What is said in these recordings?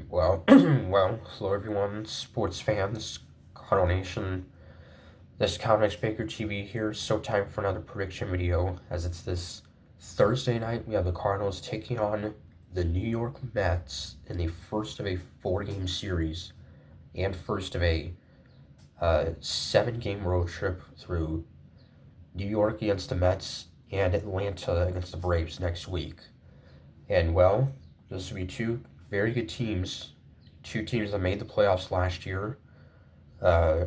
Well, hello everyone, sports fans, Cardinal Nation. This Comics Baker TV here. So time for another prediction video. As it's this Thursday night, we have the Cardinals taking on the New York Mets in the first of a four-game series and first of a seven-game road trip through New York against the Mets and Atlanta against the Braves next week. And well, this will be two very good teams, two teams that made the playoffs last year, uh,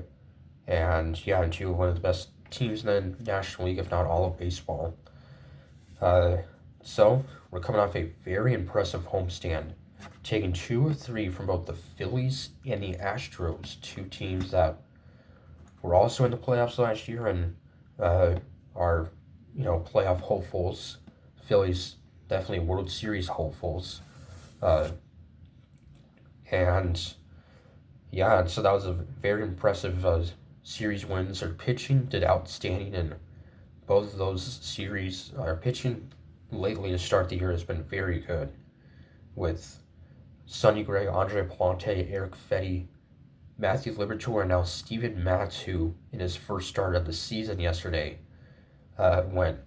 and two one of the best teams in the National League, if not all of baseball. Uh, so we're coming off a very impressive homestand, taking two or three from both the Phillies and the Astros, two teams that were also in the playoffs last year and are playoff hopefuls. Phillies definitely World Series hopefuls. Uh, and and so that was a very impressive series wins. Our pitching did outstanding in both of those series. Our pitching lately to start the year has been very good with Sonny Gray, Andre Palante, Eric Fetty, Matthew Liberatore, and now Steven Matz, who in his first start of the season yesterday went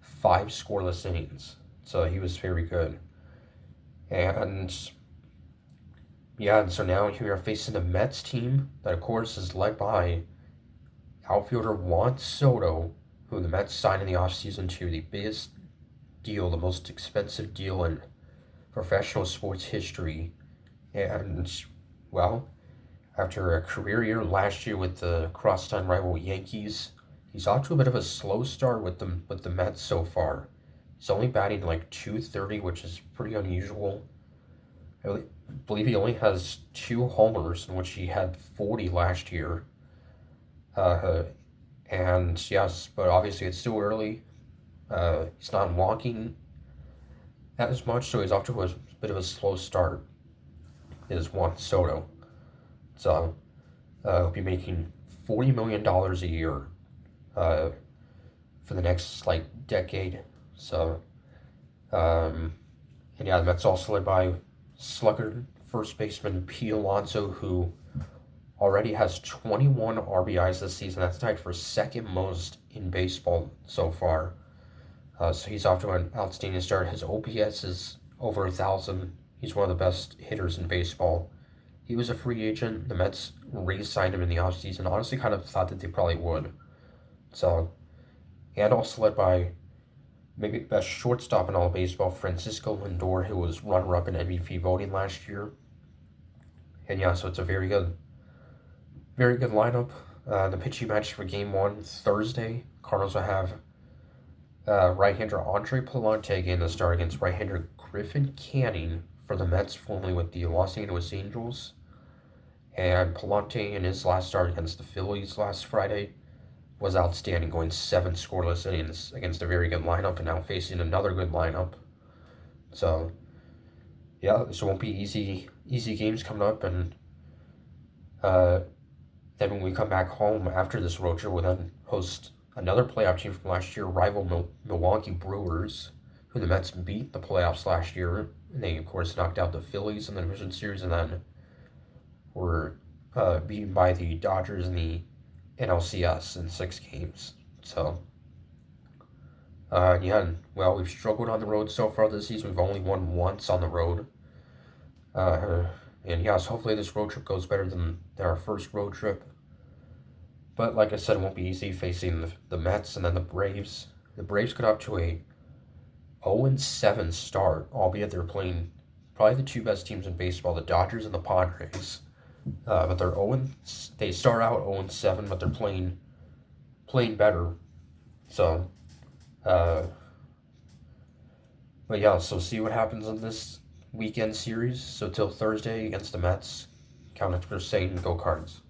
five scoreless innings. So he was very good. And so now we are facing the Mets team that, of course, is led by outfielder Juan Soto, who the Mets signed in the offseason to the biggest deal, the most expensive deal in professional sports history. And, well, after a career year last year with the crosstown rival Yankees, he's off to a bit of a slow start with the Mets so far. He's only batting like .230, which is pretty unusual. I believe he only has two homers, in which he had 40 last year. And yes, but obviously it's still early. He's not walking as much, so he's off to a bit of a slow start. Is Juan Soto. So he'll be making $40 million a year for the next decade. So, and the Mets also led by slugger first baseman Pete Alonso, who already has 21 RBIs this season. That's tied for second most in baseball so far. So he's off to an outstanding start. His OPS is over 1,000. He's one of the best hitters in baseball. He was a free agent. The Mets re-signed him in the offseason. Honestly, kind of thought that they probably would. So, and also led by maybe the best shortstop in all of baseball, Francisco Lindor, who was runner-up in MVP voting last year. And so it's a very good lineup. The pitching match for Game 1 Thursday, Cardinals will have right-hander Andre Palante getting the start against right-hander Griffin Canning for the Mets, formerly with the Los Angeles Angels. And Palante, in his last start against the Phillies last Friday, was outstanding, going seven scoreless innings against a very good lineup, and now facing another good lineup. So, this won't be easy games coming up, and then when we come back home after this road trip, we'll then host another playoff team from last year, rival Milwaukee Brewers, who the Mets beat the playoffs last year. And they, of course, knocked out the Phillies in the division series, and then were beaten by the Dodgers in the NLCS in 6 games. So, we've struggled on the road so far this season. We've only won once on the road. So hopefully this road trip goes better than our first road trip. But like I said, it won't be easy facing the Mets and then the Braves. The Braves got out to a 0-7 start, albeit they're playing probably the two best teams in baseball, the Dodgers and the Padres. But they start out 0-7, but they're playing better. So, so see what happens in this weekend series. So till Thursday against the Mets, count it for saying go Cards.